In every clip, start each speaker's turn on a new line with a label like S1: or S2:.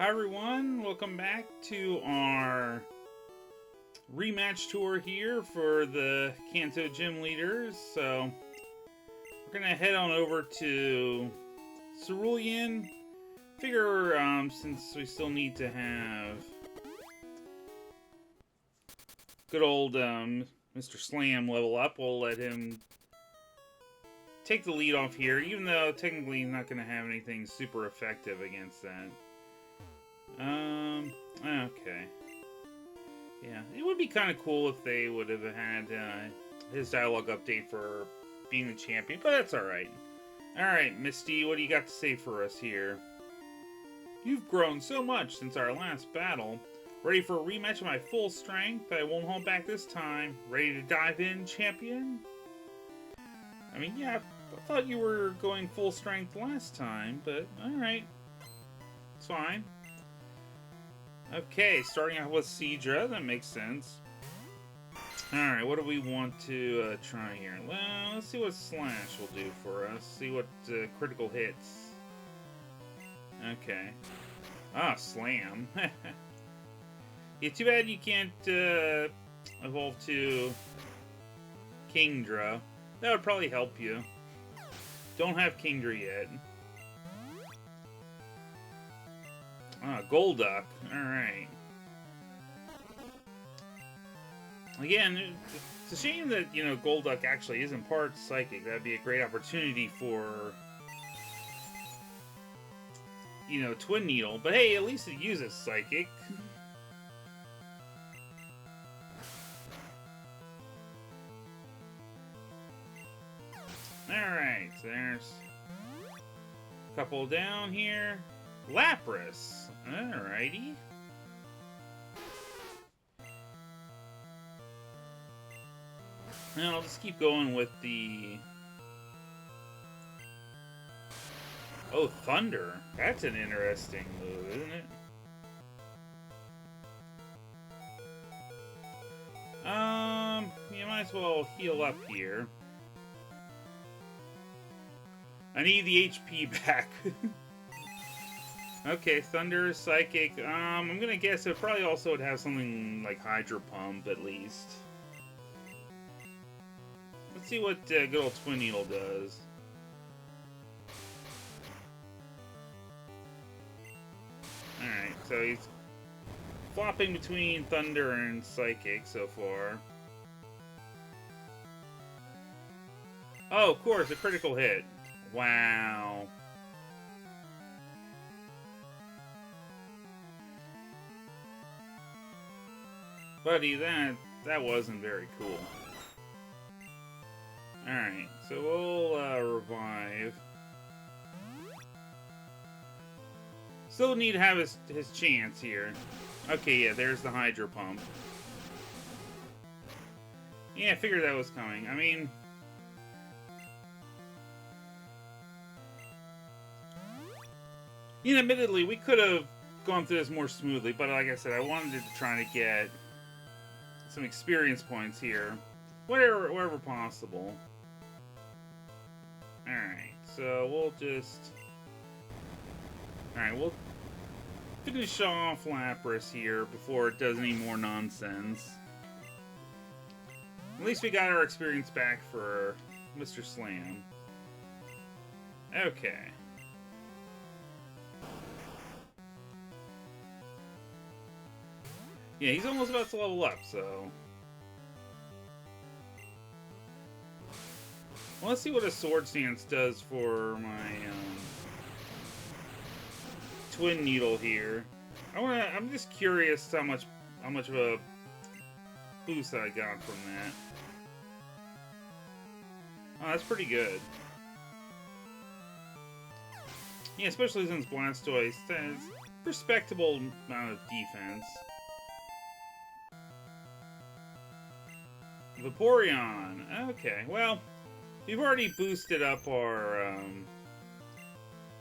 S1: Hi everyone, welcome back to our rematch tour here for the Kanto Gym Leaders. So we're gonna head on over to Cerulean. Figure since we still need to have good old Mr. Slam level up, we'll let him take the lead off here, even though technically he's not gonna have anything super effective against that. Okay. Yeah, it would be kind of cool if they would have had his dialogue update for being the champion, but that's alright. Alright, Misty, what do you got to say for us here? You've grown so much since our last battle. Ready for a rematch of my full strength? I won't hold back this time. Ready to dive in, champion? I mean, yeah, I thought you were going full strength last time, but alright. It's fine. Okay, starting out with Seadra, that makes sense. Alright, what do we want to try here? Well, let's see what Slash will do for us. See what critical hits. Okay. Ah, Slam. Yeah, too bad you can't evolve to Kingdra. That would probably help you. Don't have Kingdra yet. Ah, Golduck. Alright. Again, it's a shame that, you know, Golduck actually isn't part Psychic. That'd be a great opportunity for, you know, Twin Needle. But hey, at least it uses Psychic. Alright, so there's a couple down here. Lapras. Alrighty. Now I'll just keep going with the... Oh, Thunder. That's an interesting move, isn't it? You might as well heal up here. I need the HP back. Okay, Thunder, Psychic. I'm gonna guess it probably also would have something like Hydro Pump, at least. Let's see what good old Twin Needle does. Alright, so he's flopping between Thunder and Psychic so far. Oh, of course, a critical hit. Wow. Buddy, that wasn't very cool. Alright, so we'll revive. Still need to have his chance here. Okay, yeah, there's the Hydro Pump. Yeah, I figured that was coming. I mean... You know, admittedly, we could have gone through this more smoothly, but like I said, I wanted to try to get some experience points here. Wherever possible. Alright, so we'll just... Alright, we'll finish off Lapras here before it does any more nonsense. At least we got our experience back for Mr. Slam. Okay. Yeah, he's almost about to level up, so... Well, let's see what a Sword Stance does for my Twin Needle here. I'm just curious how much of a boost I got from that. Oh, that's pretty good. Yeah, especially since Blastoise has respectable amount of defense. Vaporeon. Okay, well, we've already boosted up our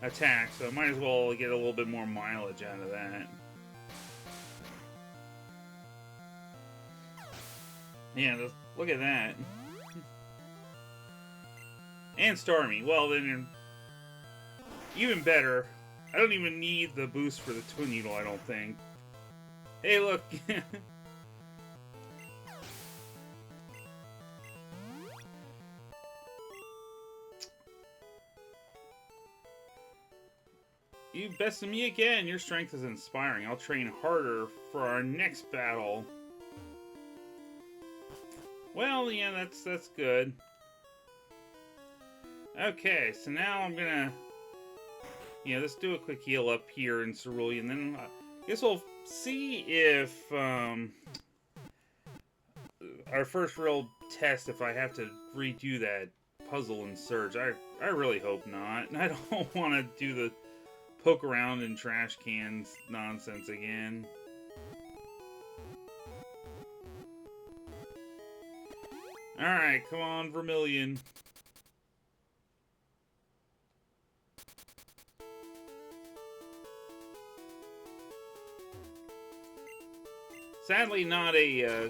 S1: attack, so I might as well get a little bit more mileage out of that. Yeah, look at that. And Starmie. Well, then, even better, I don't even need the boost for the Twin Needle, I don't think. Hey, look! You bested me again. Your strength is inspiring. I'll train harder for our next battle. Well, yeah, that's good. Okay, so now I'm gonna... Yeah, let's do a quick heal up here in Cerulean, then I guess we'll see if our first real test, if I have to redo that puzzle in Surge. I really hope not. I don't want to do the poke around in trash cans nonsense again. Alright, come on, Vermilion. Sadly, not a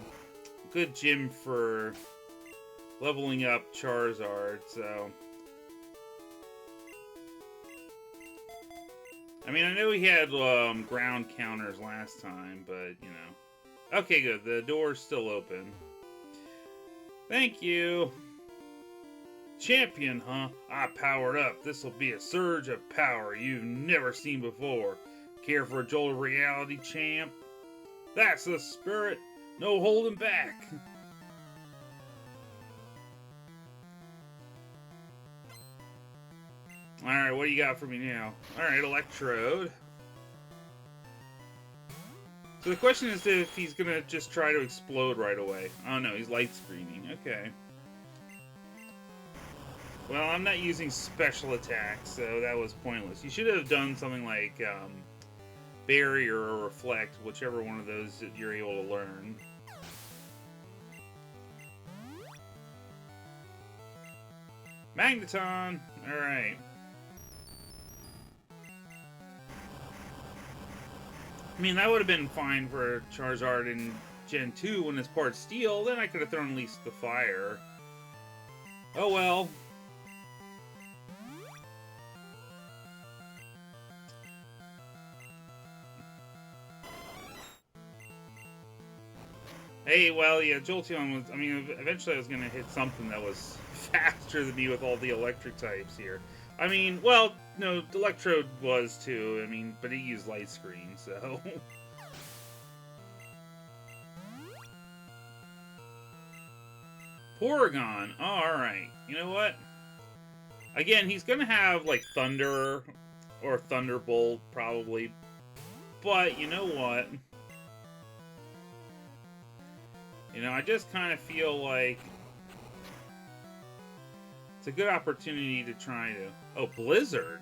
S1: good gym for leveling up Charizard, so... I mean, I know he had ground counters last time, but, you know. Okay, good. The door's still open. Thank you. Champion, huh? I powered up. This'll be a surge of power you've never seen before. Care for a jolt of reality, champ? That's the spirit. No holding back. Alright, what do you got for me now? Alright, Electrode. So the question is if he's gonna just try to explode right away. Oh no, he's light screening. Okay. Well, I'm not using special attacks, so that was pointless. You should have done something like Barrier or Reflect, whichever one of those that you're able to learn. Magneton! Alright. I mean, that would have been fine for Charizard in Gen 2 when it's part Steel. Then I could have thrown at least the Fire. Oh well. Hey, well, yeah, Jolteon was... I mean, eventually I was going to hit something that was faster than me with all the electric types here. I mean, well, no, Electrode was too. I mean, but he used Light Screen, so... Porygon. Oh, alright. You know what? Again, he's gonna have, like, Thunder or Thunderbolt, probably. But, you know what? You know, I just kind of feel like... It's a good opportunity to try to... Oh, Blizzard.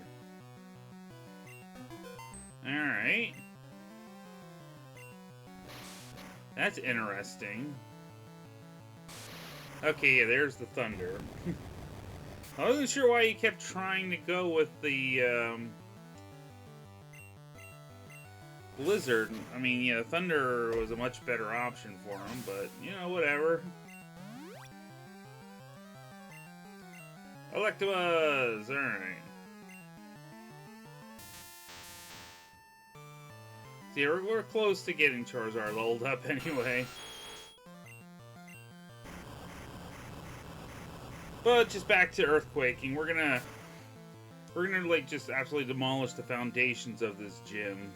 S1: Alright. That's interesting. Okay, yeah, there's the Thunder. I wasn't sure why he kept trying to go with the, Blizzard. I mean, yeah, Thunder was a much better option for him, but, you know, whatever. Electabuzz! Alright. See, we're close to getting Charizard leveled up anyway. But just back to Earthquaking, we're gonna like just absolutely demolish the foundations of this gym.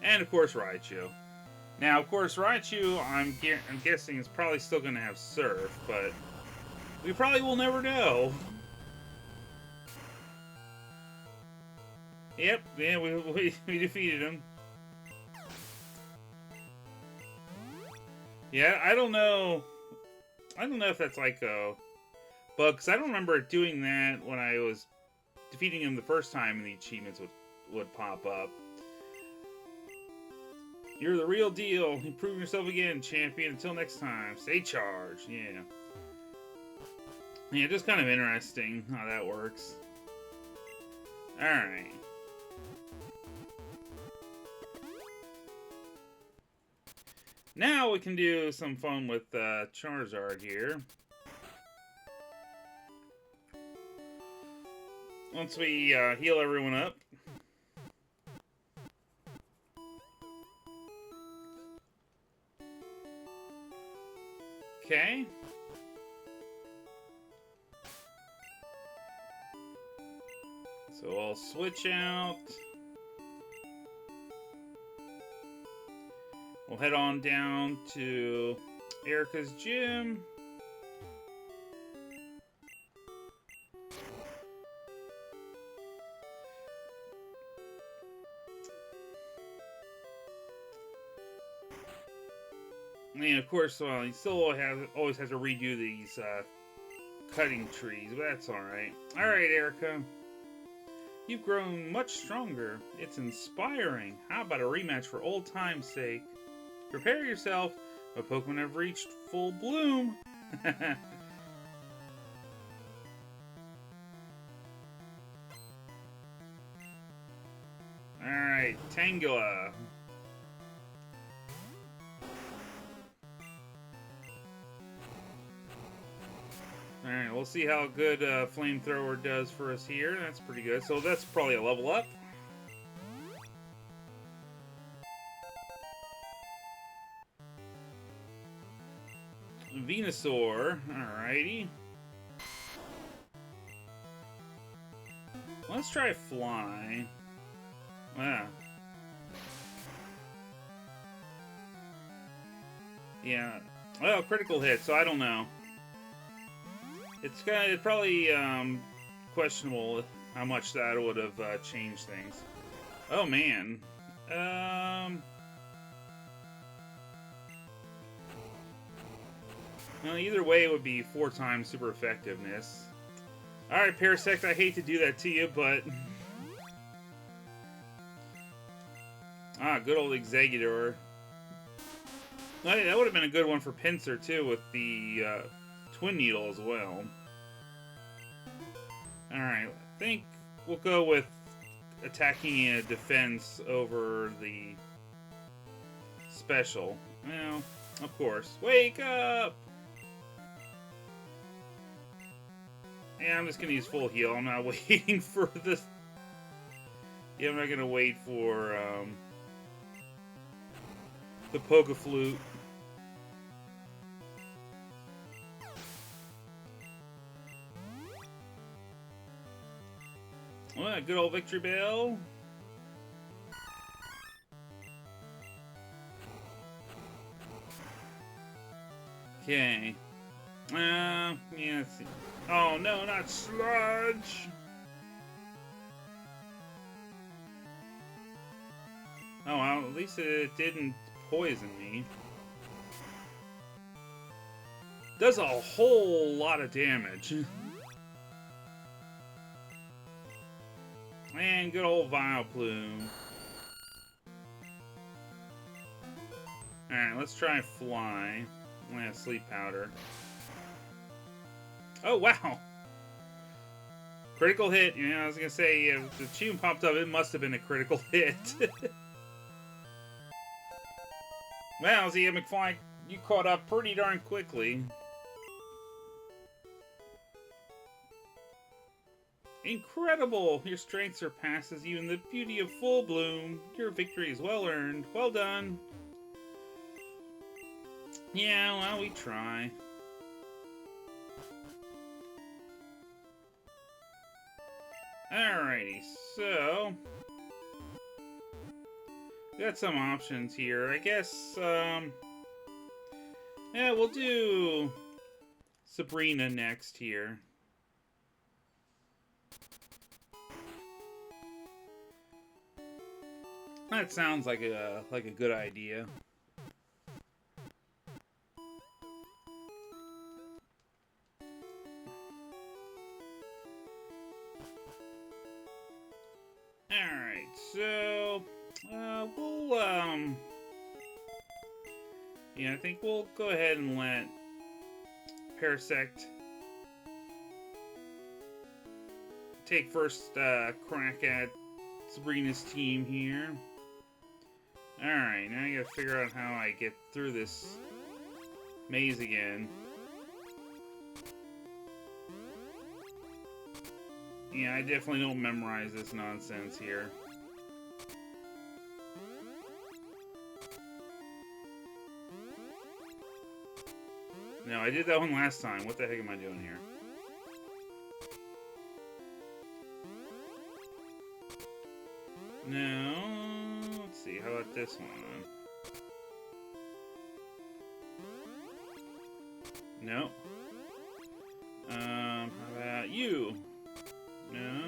S1: And of course Raichu. Now, of course, Raichu, I'm guessing is probably still gonna have Surf, but we probably will never know. Yep, yeah, we defeated him. Yeah, I don't know if that's like a bug, because I don't remember doing that when I was defeating him the first time and the achievements would pop up. You're the real deal. Improve yourself again, champion. Until next time, stay charged. Yeah. Yeah, just kind of interesting how that works. Alright. Now we can do some fun with Charizard here. Once we heal everyone up. Okay. So I'll switch out. We'll head on down to Erica's gym. And of course, he still always has to redo these cutting trees, but that's alright. Alright, Erica. You've grown much stronger. It's inspiring. How about a rematch for old time's sake? Prepare yourself. My Pokemon have reached full bloom. Alright, Tangela. Alright, we'll see how good Flamethrower does for us here. That's pretty good. So that's probably a level up. Venusaur. Alrighty. Let's try Fly. Wow. Yeah. Well, critical hit, so I don't know. It's probably questionable how much that would have changed things. Oh man. Well, either way, it would be 4 times super effectiveness. Alright, Parasect, I hate to do that to you, but... good old Exeggutor. That would have been a good one for Pinsir, too, with the Twin Needle as well. Alright, I think we'll go with attacking a defense over the special. Well, of course. Wake up! Yeah, I'm just gonna use full heal. I'm not waiting for this. Yeah, I'm not gonna wait for the Poke-Flute. Well, good old Victory Bell. Okay. Yeah, let's see. Oh no, not Sludge! Oh, well, at least it didn't poison me. Does a whole lot of damage. And good old Vileplume. Alright, let's try Fly. Yeah, Sleep Powder. Oh, wow! Critical hit. You know, I was gonna say, if the tune popped up, it must have been a critical hit. Well, Zia McFly, you caught up pretty darn quickly. Incredible! Your strength surpasses even the beauty of full bloom. Your victory is well earned. Well done. Yeah, well, we try. Alrighty, so... got some options here. I guess, yeah, we'll do Sabrina next here. That sounds like a good idea. Alright, so we'll yeah, I think we'll go ahead and let Parasect take first crack at Sabrina's team here. Alright, now I gotta figure out how I get through this maze again. Yeah, I definitely don't memorize this nonsense here. No, I did that one last time. What the heck am I doing here? No. Let's see. How about this one? No. How about you? No.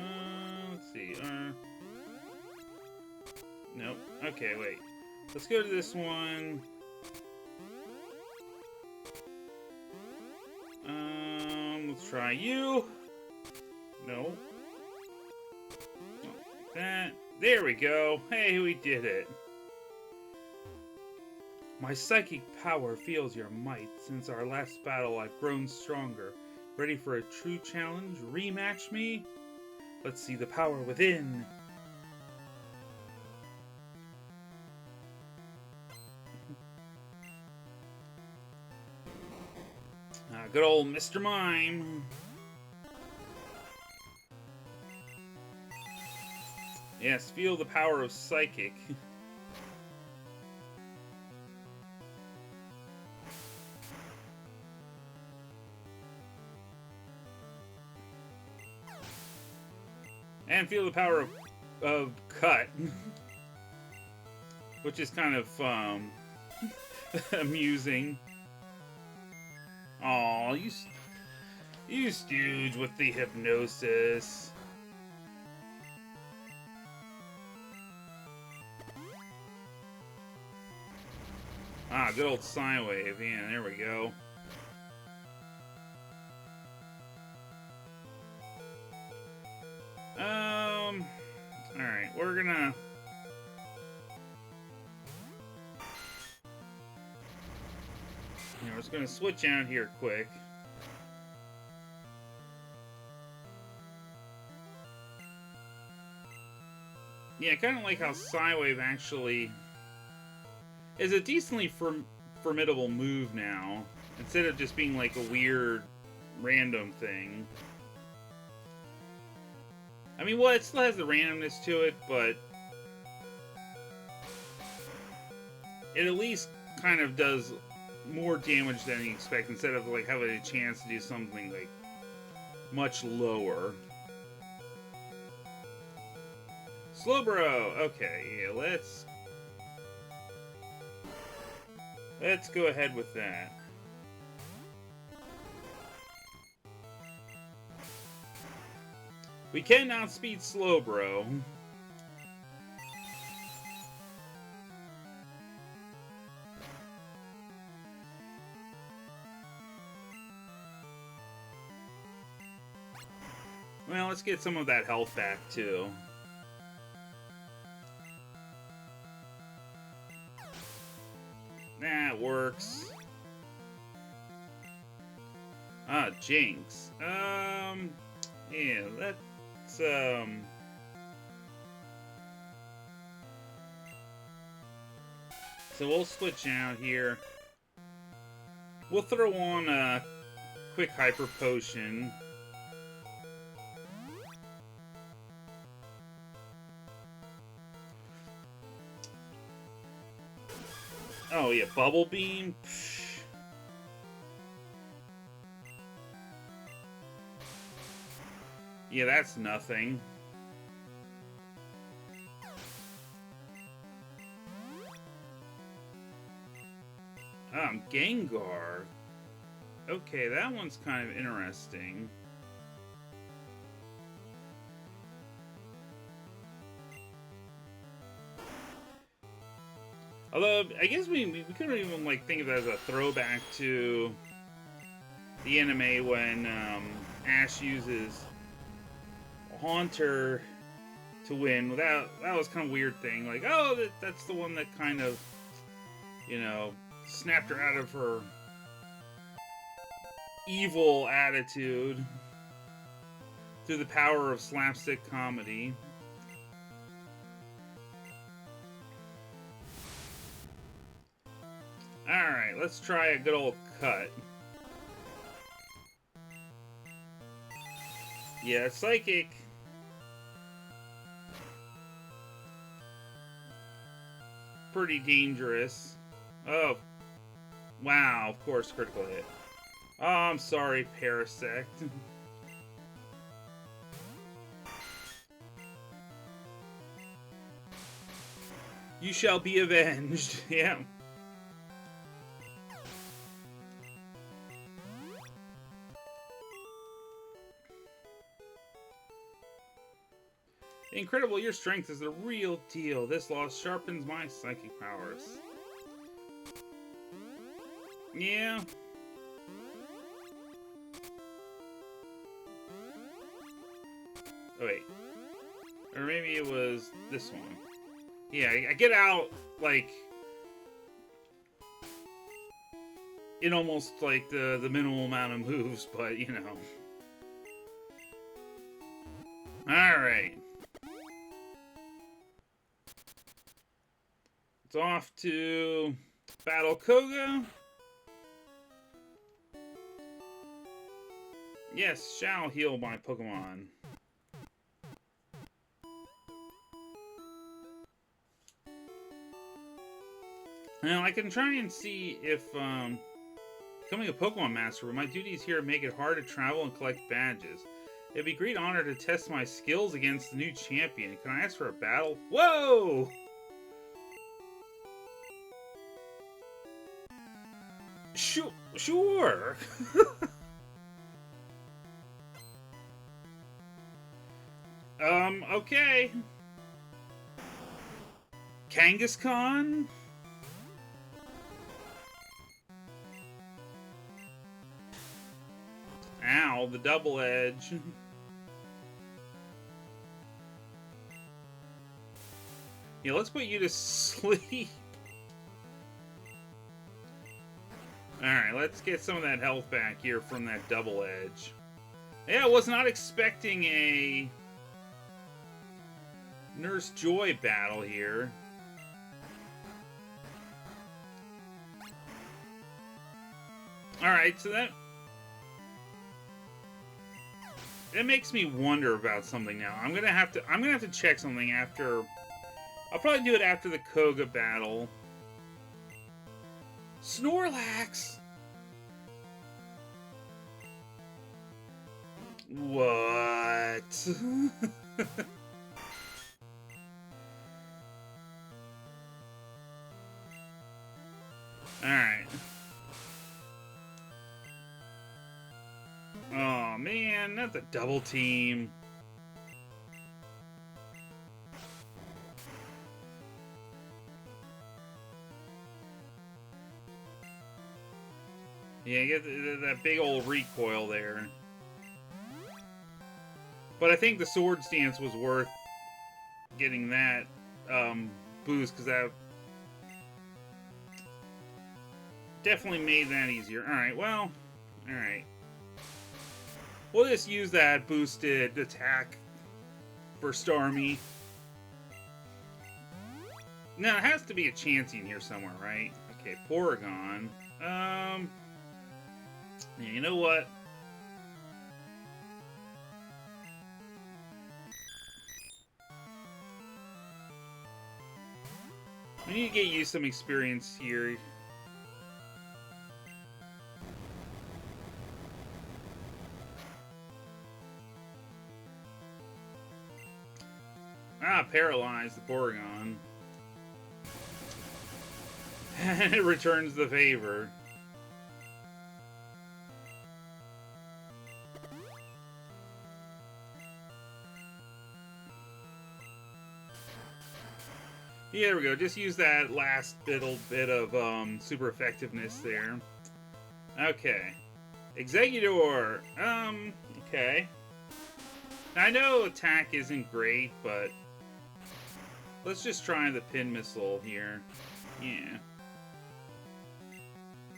S1: Let's see. Nope. Okay, wait. Let's go to this one. Let's try you. No. Like that. There we go. Hey, we did it. My psychic power feels your might. Since our last battle, I've grown stronger. Ready for a true challenge? Rematch me? Let's see the power within. Good old Mr. Mime. Yes, feel the power of psychic. And feel the power of cut. Which is kind of amusing. Aw, you stooge with the hypnosis. Ah, good old sine wave. Yeah, there we go. Alright, we're gonna... We're just gonna switch out here quick. Yeah, I kind of like how Psywave actually is a decently formidable move now, instead of just being like a weird, random thing. I mean, well, it still has the randomness to it, but it at least kind of does more damage than you expect, instead of like having a chance to do something like much lower. Slowbro! Okay, yeah, let's go ahead with that. We can outspeed Slowbro. Well, let's get some of that health back, too. That works. Ah, Jinx. Yeah, let's, so we'll switch out here. We'll throw on a quick Hyper Potion. Oh, yeah, Bubble Beam. Psh. Yeah, that's nothing. Gengar. Okay, that one's kind of interesting. Although, I guess we couldn't even like think of it as a throwback to the anime when Ash uses Haunter to win. That was kind of a weird thing. Like, oh, that's the one that kind of, you know, snapped her out of her evil attitude through the power of slapstick comedy. Alright, let's try a good old cut. Yeah, Psychic. pretty dangerous. Oh, wow, of course, critical hit. Oh, I'm sorry, Parasect. You shall be avenged. Yeah. Incredible, your strength is the real deal. This loss sharpens my psychic powers. Yeah. Oh, wait. Or maybe it was this one. Yeah, I get out, like, in almost, like, the minimal amount of moves, but, you know. Alright. It's off to Battle Koga. Yes, shall heal my Pokemon. Now, I can try and see if, becoming a Pokemon Master, but my duties here make it hard to travel and collect badges. It'd be a great honor to test my skills against the new champion. Can I ask for a battle? Whoa! Sure. Okay. Kangaskhan? Ow, the double edge. Yeah, let's put you to sleep. Alright, let's get some of that health back here from that double edge. Yeah, I was not expecting a Nurse Joy battle here. Alright, so that makes me wonder about something now. I'm gonna have to check something after. I'll probably do it after the Koga battle. Snorlax! What? Alright. Oh man, not the double team. Yeah, get that big old recoil there. But I think the Sword Stance was worth getting that boost, because that definitely made that easier. Alright, well, alright. We'll just use that boosted attack for Starmie. Now, it has to be a Chansey in here somewhere, right? Okay, Porygon. Yeah, you know what? We need to get you some experience here. Ah, paralyzed the Porygon. And it returns the favor. Yeah, there we go. Just use that last bit of super effectiveness there. Okay. Executor! Okay. Now, I know attack isn't great, but let's just try the pin missile here. Yeah.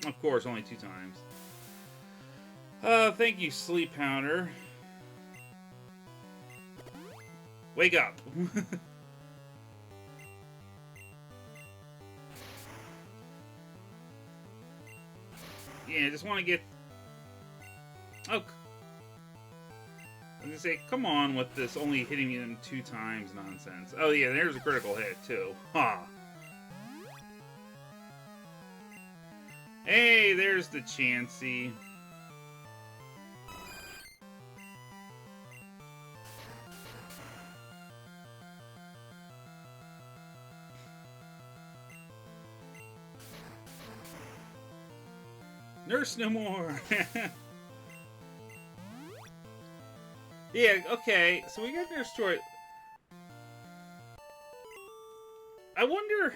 S1: Of course, only 2 times. Thank you, Sleep Powder. Wake up! Yeah, I just want to get... Oh. I'm gonna say, come on with this only hitting them 2 times nonsense. Oh yeah, there's a critical hit, too. Ha! Hey, there's the Chansey. Nurse no more. Yeah, okay. So we got Nurse Joy. I wonder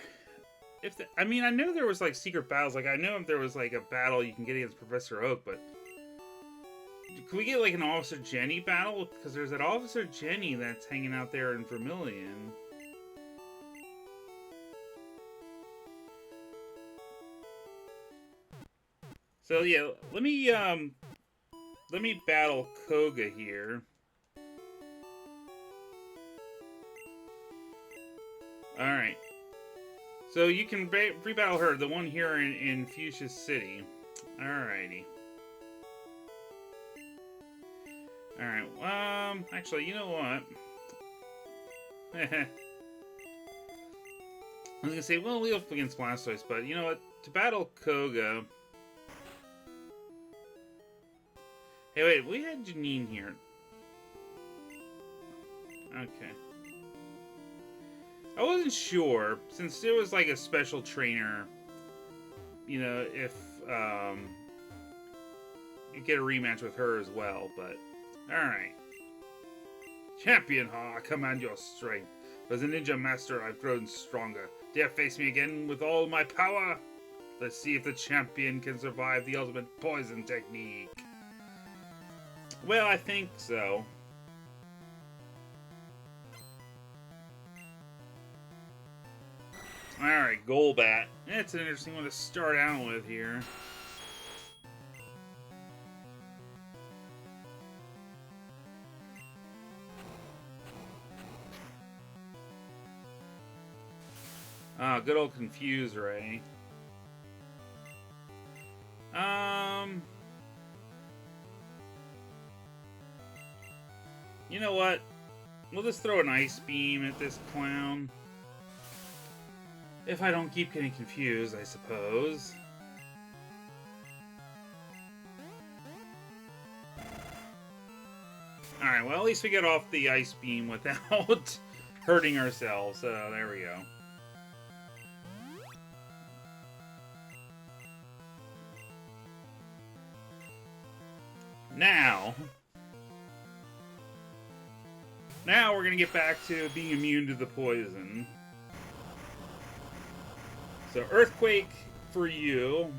S1: if I mean, I know there was like secret battles. Like, I know if there was like a battle you can get against Professor Oak, but can we get like an Officer Jenny battle? Because there's that Officer Jenny that's hanging out there in Vermilion. So yeah, let me battle Koga here. All right. So you can rebattle her, the one here in Fuchsia City. Alrighty. Alright, actually, you know what? I was gonna say, well, we up against Blastoise, but you know what? To battle Koga... Hey, wait, we had Janine here. Okay. I wasn't sure, since there was like a special trainer, you know, if you get a rematch with her as well, but alright. Champion, I command your strength. As a ninja master, I've grown stronger. Dare face me again with all my power? Let's see if the champion can survive the ultimate poison technique. Well, I think so. Alright, Golbat. That's an interesting one to start out with here. Ah, good old Confuse Ray. You know what? We'll just throw an Ice Beam at this clown. If I don't keep getting confused, I suppose. Alright, well, at least we get off the Ice Beam without hurting ourselves. So, there we go. Now we're gonna get back to being immune to the poison. So, Earthquake for you.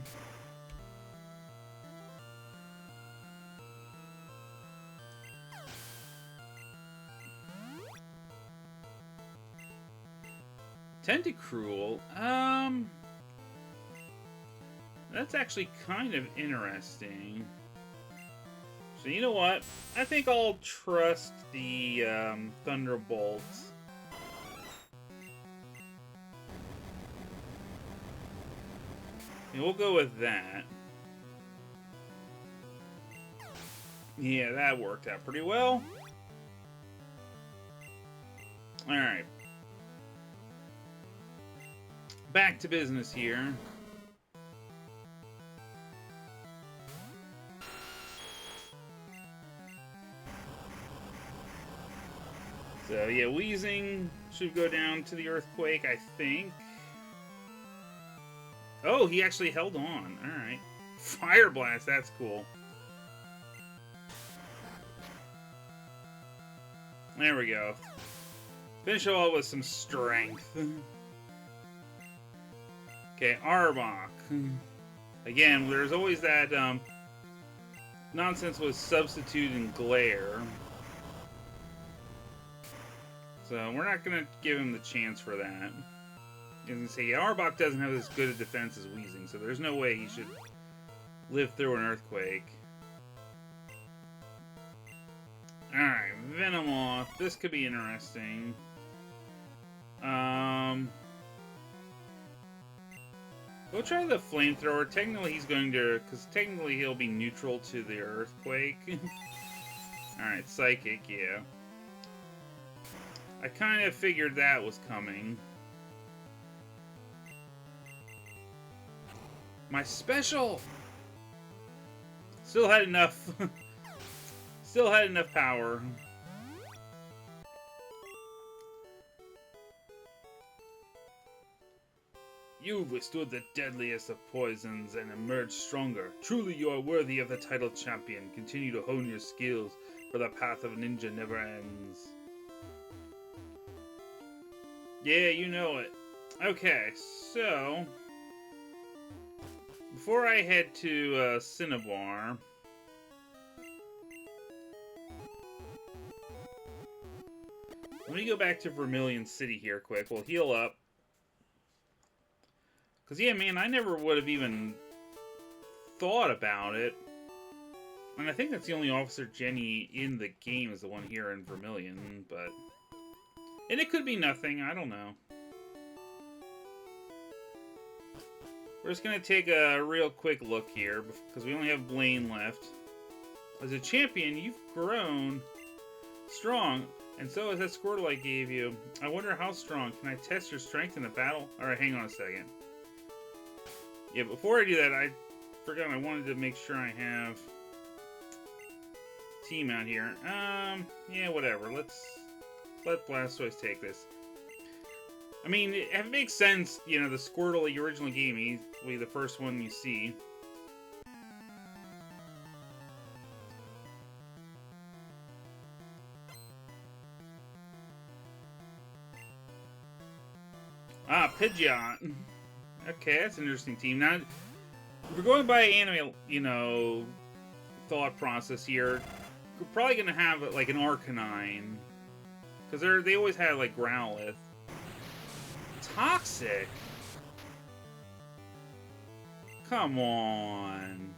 S1: Tentacruel, that's actually kind of interesting. So you know what? I think I'll trust the Thunderbolt. And we'll go with that. Yeah, that worked out pretty well. Alright. Back to business here. So, yeah, Weezing should go down to the Earthquake, I think. Oh, he actually held on. Alright. Fire Blast, that's cool. There we go. Finish it all with some strength. Okay, Arbok. Again, there's always that nonsense with Substitute and Glare. So we're not going to give him the chance for that. As I say, Arbok doesn't have as good a defense as Weezing, so there's no way he should live through an Earthquake. Alright, Venomoth. This could be interesting. We'll try the Flamethrower. Technically he's going to... because technically he'll be neutral to the Earthquake. Alright, Psychic, yeah. I kind of figured that was coming. My special! Still had enough. Still had enough power. You've withstood the deadliest of poisons and emerged stronger. Truly you are worthy of the title champion. Continue to hone your skills, for the path of ninja never ends. Yeah, you know it. Okay, so... before I head to Cinnabar... let me go back to Vermilion City here quick. We'll heal up. Because, yeah, man, I never would have even thought about it. And I think that's the only Officer Jenny in the game is the one here in Vermilion, but... and it could be nothing, I don't know. We're just going to take a real quick look here, because we only have Blaine left. As a champion, you've grown strong, and so has that Squirtle I gave you. I wonder how strong. Can I test your strength in a battle? Alright, hang on a second. Yeah, before I do that, I forgot I wanted to make sure I have team out here. Yeah, whatever. Let's let Blastoise take this. I mean, it makes sense, you know, the Squirtle, the original game, he's the first one you see. Ah, Pidgeot. Okay, that's an interesting team. Now, if we're going by anime, you know, thought process here, we're probably going to have, like, an Arcanine. Because they always had, like, Growlithe. Toxic? Come on.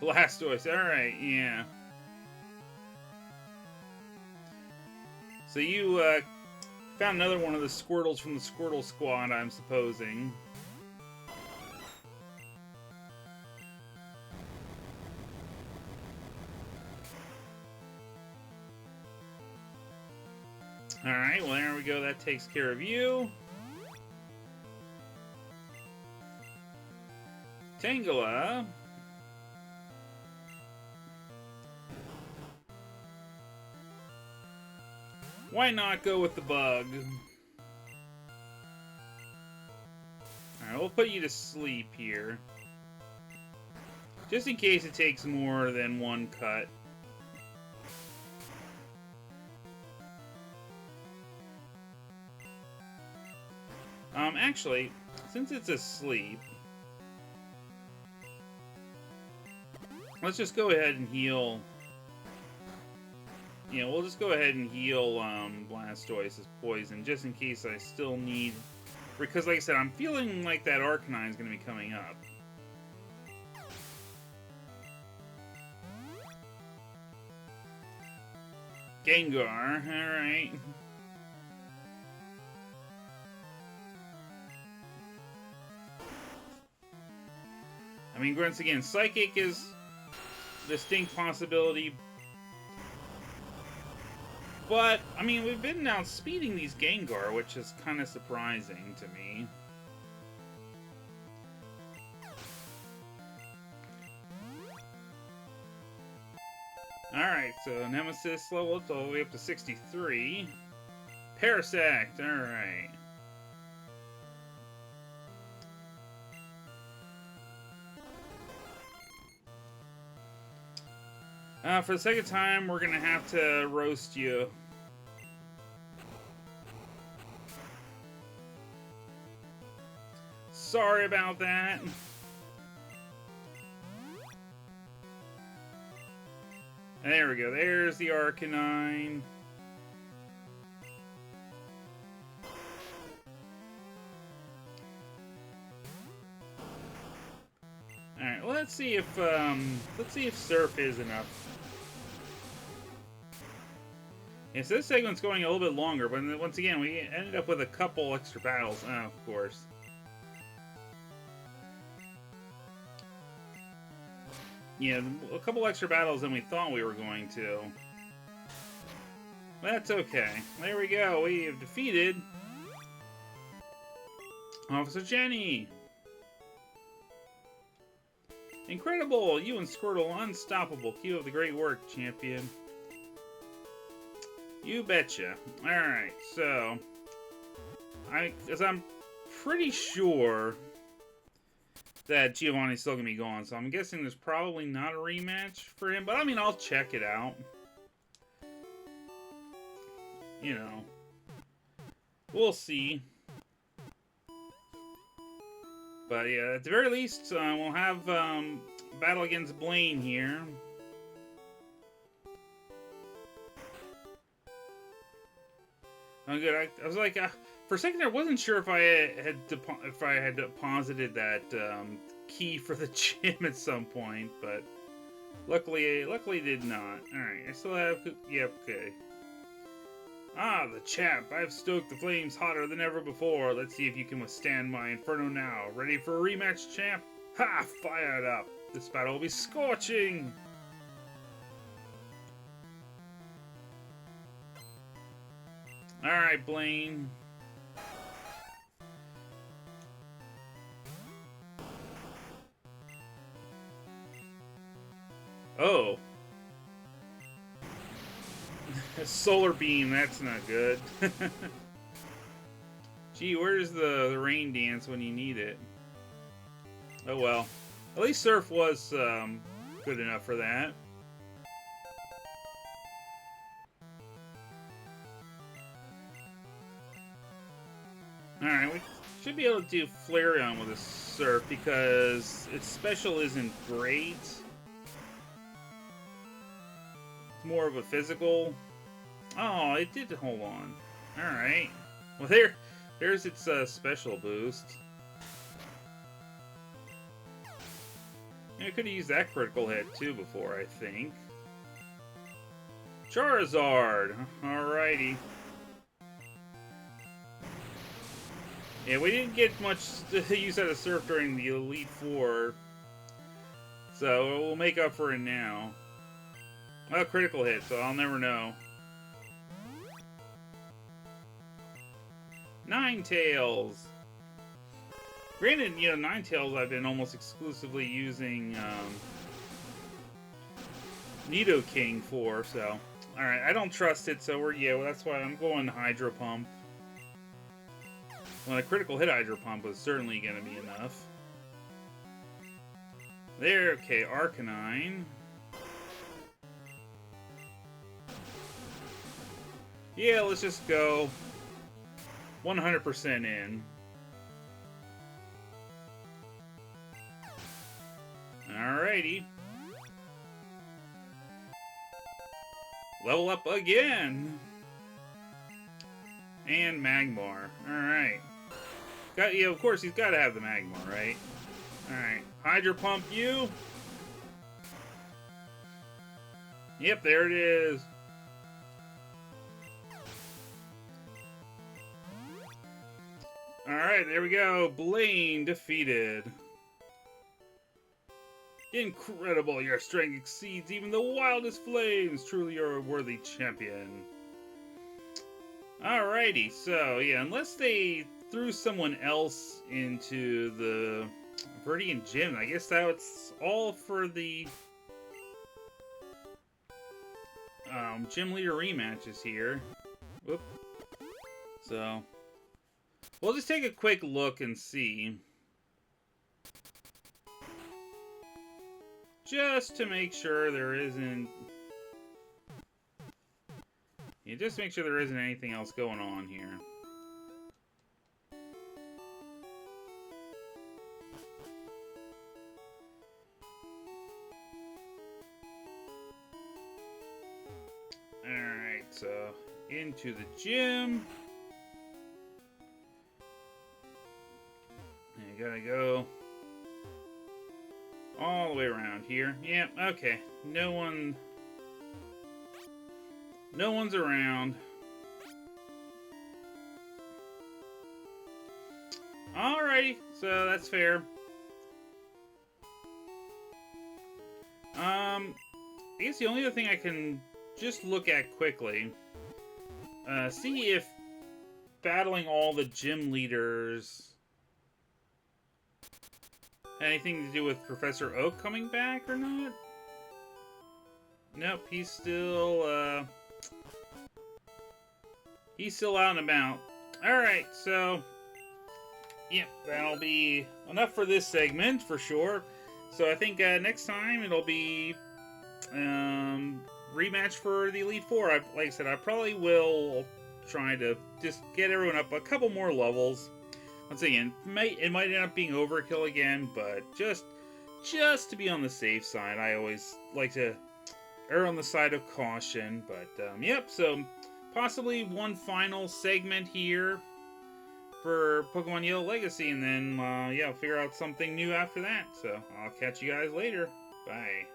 S1: Blastoise, alright, yeah. So you found another one of the Squirtles from the Squirtle Squad, I'm supposing. Alright, well there we go, that takes care of you. Tangela. Why not go with the bug? Alright, we'll put you to sleep here. Just in case it takes more than one cut. Actually, since it's asleep, let's just go ahead and heal. Yeah, we'll just go ahead and heal Blastoise's poison, just in case I still need... because, like I said, I'm feeling like that Arcanine is going to be coming up. Gengar, alright. I mean, once again, Psychic is a distinct possibility. But, I mean, we've been outspeeding these Gengar, which is kind of surprising to me. Alright, so Nemesis level all the way up to 63. Parasect, alright. For the second time, we're gonna have to roast you. Sorry about that. There we go. There's the Arcanine. Alright, well, let's see if Surf is enough. Yeah, so this segment's going a little bit longer, but once again, we ended up with a couple extra battles. Oh, of course. Yeah, a couple extra battles than we thought we were going to. That's okay. There we go. We have defeated Officer Jenny. Incredible! You and Squirtle unstoppable. Keep up the great work, champion. You betcha. Alright, so... Because I'm pretty sure that Giovanni's still going to be gone, so I'm guessing there's probably not a rematch for him. But, I mean, I'll check it out. You know. We'll see. But yeah, at the very least, we'll have battle against Blaine here. Oh, good. I was like, for a second, I wasn't sure if I had deposited that key for the gym at some point, but luckily did not. All right, I still have. Yep, okay. Ah, the champ. I've stoked the flames hotter than ever before. Let's see if you can withstand my inferno now. Ready for a rematch, champ? Ha! Fired up. This battle will be scorching. Alright, Blaine. Oh. Solar beam, that's not good. Gee, where's the rain dance when you need it? Oh well. At least Surf was good enough for that. Alright, we should be able to do Flareon with a Surf because its special isn't great. It's more of a physical. Oh, it did hold on. Alright. Well, there's its special boost. I could have used that critical hit, too, before, I think. Charizard! Alrighty. Yeah, we didn't get much to use out of Surf during the Elite Four. So, we'll make up for it now. Well, critical hit, so I'll never know. Ninetales! Granted, you know, Ninetales I've been almost exclusively using Nidoking for, so... Alright, I don't trust it, so well, that's why I'm going Hydro Pump. Well, a critical hit Hydro Pump was certainly going to be enough. There, okay, Arcanine. Yeah, let's just go 100% in. Alrighty. Level up again. And Magmar. Alright. Yeah, of course, he's got to have the Magmar, right? Alright. Hydro Pump you. Yep, there it is. Alright, there we go. Blaine defeated. Incredible, your strength exceeds even the wildest flames. Truly, you're a worthy champion. Alrighty, so, yeah, unless they threw someone else into the Viridian Gym, I guess that's all for the gym leader rematches here. Whoop. So, we'll just take a quick look and see. Just to make sure there isn't... Yeah, just make sure there isn't anything else going on here. Alright, so into the gym. You gotta go all the way around here. Yeah, okay. No one's around. Alrighty, so that's fair. I guess the only other thing I can just look at quickly see if battling all the gym leaders anything to do with Professor Oak coming back or not? Nope, he's still out and about. Alright, so yeah, that'll be enough for this segment for sure. So I think next time it'll be rematch for the Elite Four. Like I said, I probably will try to just get everyone up a couple more levels. Once again, it might end up being overkill again, but just to be on the safe side, I always like to err on the side of caution. But yep, so possibly one final segment here for Pokemon Yellow Legacy, and then yeah, I'll figure out something new after that. So I'll catch you guys later. Bye.